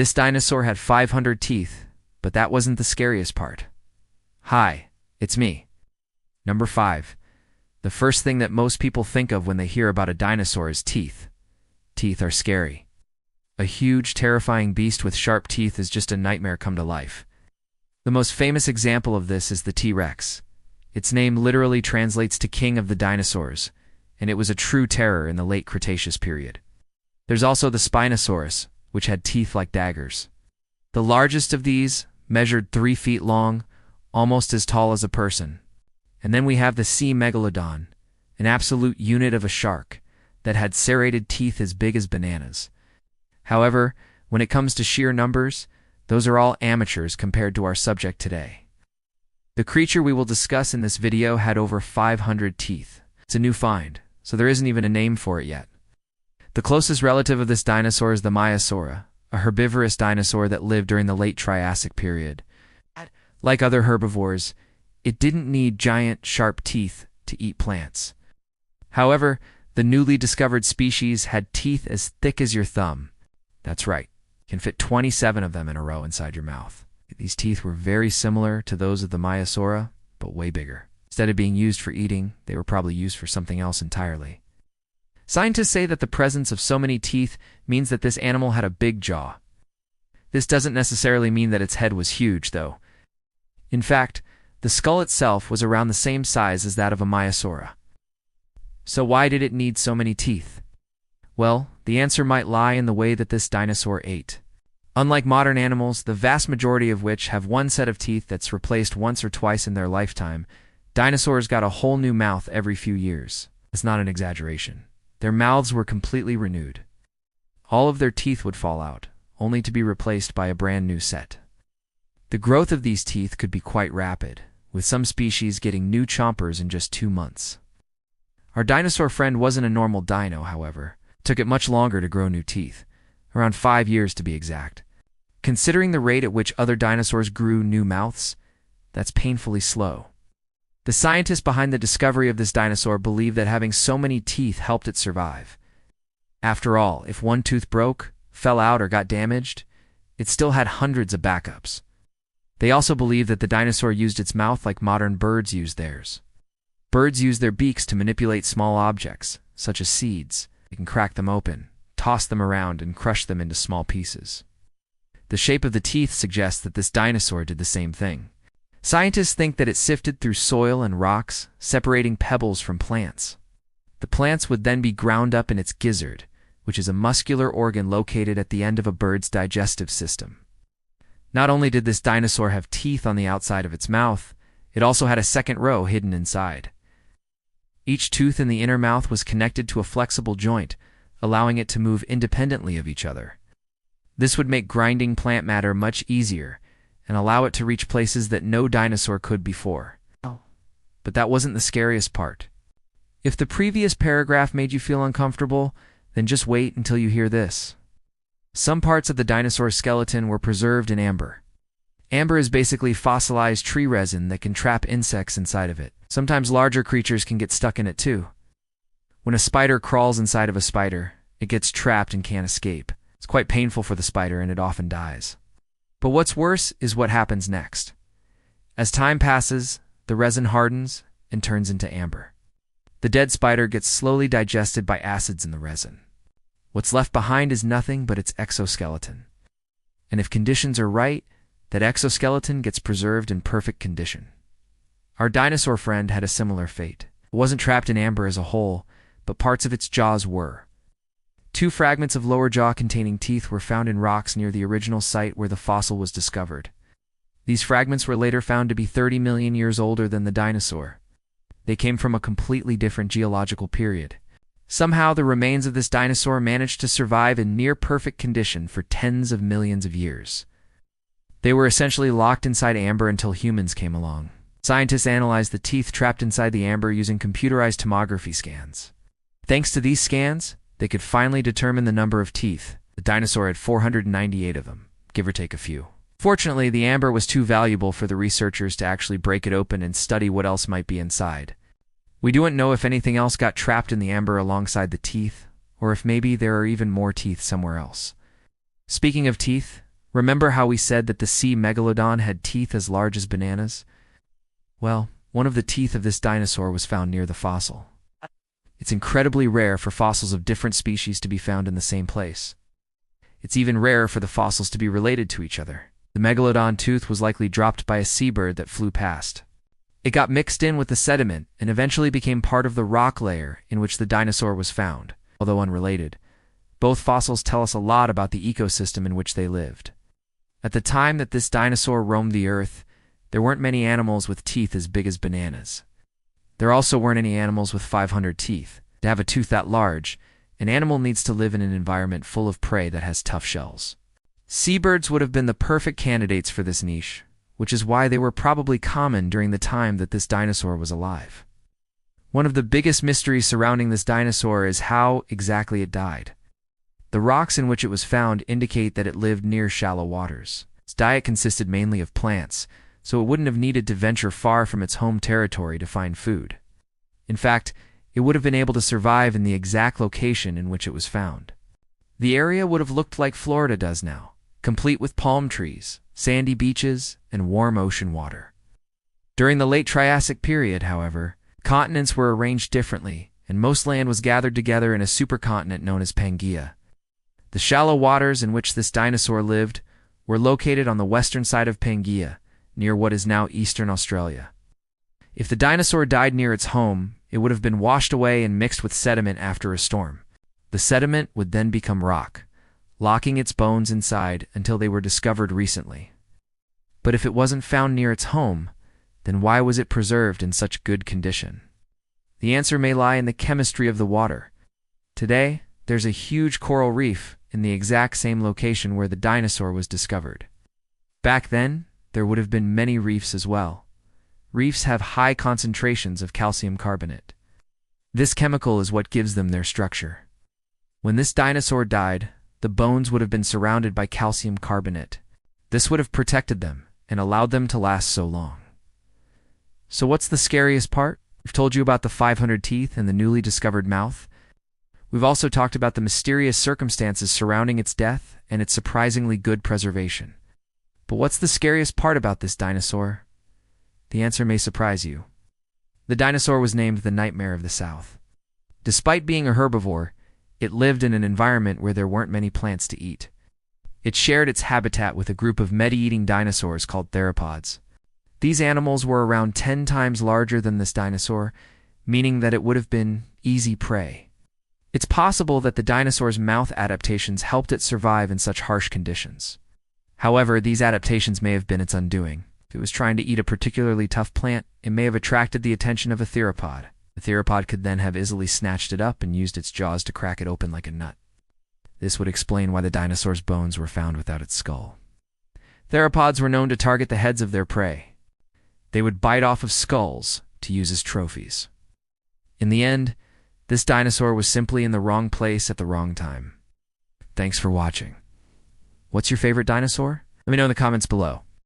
This dinosaur had 500 teeth, but that wasn't the scariest part. Hi, it's me. Number 5. The first thing that most people think of when they hear about a dinosaur is teeth. Teeth are scary. A huge, terrifying beast with sharp teeth is just a nightmare come to life. The most famous example of this is the T-Rex. Its name literally translates to king of the dinosaurs, and it was a true terror in the late Cretaceous period. There's also the Spinosaurus, which had teeth like daggers. The largest of these measured 3 feet long, almost as tall as a person. And then we have the sea megalodon, an absolute unit of a shark that had serrated teeth as big as bananas. However, when it comes to sheer numbers, those are all amateurs compared to our subject today. The creature we will discuss in this video had over 500 teeth. It's a new find, so there isn't even a name for it yet. The closest relative of this dinosaur is the Maiasaura, a herbivorous dinosaur that lived during the late Triassic period. Like other herbivores, it didn't need giant, sharp teeth to eat plants. However, the newly discovered species had teeth as thick as your thumb. That's right, you can fit 27 of them in a row inside your mouth. These teeth were very similar to those of the Maiasaura, but way bigger. Instead of being used for eating, they were probably used for something else entirely. Scientists say that the presence of so many teeth means that this animal had a big jaw. This doesn't necessarily mean that its head was huge, though. In fact, the skull itself was around the same size as that of a Maiasaura. So why did it need so many teeth? Well, the answer might lie in the way that this dinosaur ate. Unlike modern animals, the vast majority of which have one set of teeth that's replaced once or twice in their lifetime, dinosaurs got a whole new mouth every few years. It's not an exaggeration. Their mouths were completely renewed. All of their teeth would fall out, only to be replaced by a brand new set. The growth of these teeth could be quite rapid, with some species getting new chompers in just 2 months. Our dinosaur friend wasn't a normal dino, however. It took it much longer to grow new teeth, around 5 years to be exact. Considering the rate at which other dinosaurs grew new mouths, that's painfully slow. The scientists behind the discovery of this dinosaur believe that having so many teeth helped it survive. After all, if one tooth broke, fell out, or got damaged, it still had hundreds of backups. They also believe that the dinosaur used its mouth like modern birds use theirs. Birds use their beaks to manipulate small objects, such as seeds. They can crack them open, toss them around, and crush them into small pieces. The shape of the teeth suggests that this dinosaur did the same thing. Scientists think that it sifted through soil and rocks, separating pebbles from plants. The plants would then be ground up in its gizzard, which is a muscular organ located at the end of a bird's digestive system. Not only did this dinosaur have teeth on the outside of its mouth, it also had a second row hidden inside. Each tooth in the inner mouth was connected to a flexible joint, allowing it to move independently of each other. This would make grinding plant matter much easier and allow it to reach places that no dinosaur could before. But that wasn't the scariest part. If the previous paragraph made you feel uncomfortable, then just wait until you hear this. Some parts of the dinosaur's skeleton were preserved in amber. Amber is basically fossilized tree resin that can trap insects inside of it. Sometimes larger creatures can get stuck in it too. When a spider crawls inside of a spider, it gets trapped and can't escape. It's quite painful for the spider and it often dies. But what's worse is what happens next. As time passes, the resin hardens and turns into amber. The dead spider gets slowly digested by acids in the resin. What's left behind is nothing but its exoskeleton. And if conditions are right, that exoskeleton gets preserved in perfect condition. Our dinosaur friend had a similar fate. It wasn't trapped in amber as a whole, but parts of its jaws were. 2 fragments of lower jaw containing teeth were found in rocks near the original site where the fossil was discovered. These fragments were later found to be 30 million years older than the dinosaur. They came from a completely different geological period. Somehow, the remains of this dinosaur managed to survive in near-perfect condition for tens of millions of years. They were essentially locked inside amber until humans came along. Scientists analyzed the teeth trapped inside the amber using computerized tomography scans. Thanks to these scans, they could finally determine the number of teeth. The dinosaur had 498 of them, give or take a few. Fortunately, the amber was too valuable for the researchers to actually break it open and study what else might be inside. We don't know if anything else got trapped in the amber alongside the teeth, or if maybe there are even more teeth somewhere else. Speaking of teeth, Remember how we said that the sea megalodon had teeth as large as bananas? Well, one of the teeth of this dinosaur was found near the fossil. It's incredibly rare for fossils of different species to be found in the same place. It's even rarer for the fossils to be related to each other. The megalodon tooth was likely dropped by a seabird that flew past. It got mixed in with the sediment and eventually became part of the rock layer in which the dinosaur was found. Although unrelated, both fossils tell us a lot about the ecosystem in which they lived. At the time that this dinosaur roamed the earth, there weren't many animals with teeth as big as bananas. There also weren't any animals with 500 teeth. To have a tooth that large, an animal needs to live in an environment full of prey that has tough shells. Seabirds would have been the perfect candidates for this niche, which is why they were probably common during the time that this dinosaur was alive. One of the biggest mysteries surrounding this dinosaur is how exactly it died. The rocks in which it was found indicate that it lived near shallow waters. Its diet consisted mainly of plants, so it wouldn't have needed to venture far from its home territory to find food. In fact, it would have been able to survive in the exact location in which it was found. The area would have looked like Florida does now, complete with palm trees, sandy beaches, and warm ocean water. During the late Triassic period, however, continents were arranged differently, and most land was gathered together in a supercontinent known as Pangaea. The shallow waters in which this dinosaur lived were located on the western side of Pangaea, near what is now eastern Australia. If the dinosaur died near its home, it would have been washed away and mixed with sediment after a storm. The sediment would then become rock, locking its bones inside until they were discovered recently. But if it wasn't found near its home, then why was it preserved in such good condition? The answer may lie in the chemistry of the water. Today, there's a huge coral reef in the exact same location where the dinosaur was discovered. Back then, there would have been many reefs as well. Reefs have high concentrations of calcium carbonate. This chemical is what gives them their structure. When this dinosaur died, the bones would have been surrounded by calcium carbonate. This would have protected them and allowed them to last so long. So what's the scariest part? We've told you about the 500 teeth and the newly discovered mouth. We've also talked about the mysterious circumstances surrounding its death and its surprisingly good preservation. But what's the scariest part about this dinosaur? The answer may surprise you. The dinosaur was named the Nightmare of the South. Despite being a herbivore, it lived in an environment where there weren't many plants to eat. It shared its habitat with a group of meat-eating dinosaurs called theropods. These animals were around 10 times larger than this dinosaur, meaning that it would have been easy prey. It's possible that the dinosaur's mouth adaptations helped it survive in such harsh conditions. However, these adaptations may have been its undoing. If it was trying to eat a particularly tough plant, it may have attracted the attention of a theropod. The theropod could then have easily snatched it up and used its jaws to crack it open like a nut. This would explain why the dinosaur's bones were found without its skull. Theropods were known to target the heads of their prey. They would bite off of skulls to use as trophies. In the end, this dinosaur was simply in the wrong place at the wrong time. Thanks for watching. What's your favorite dinosaur? Let me know in the comments below.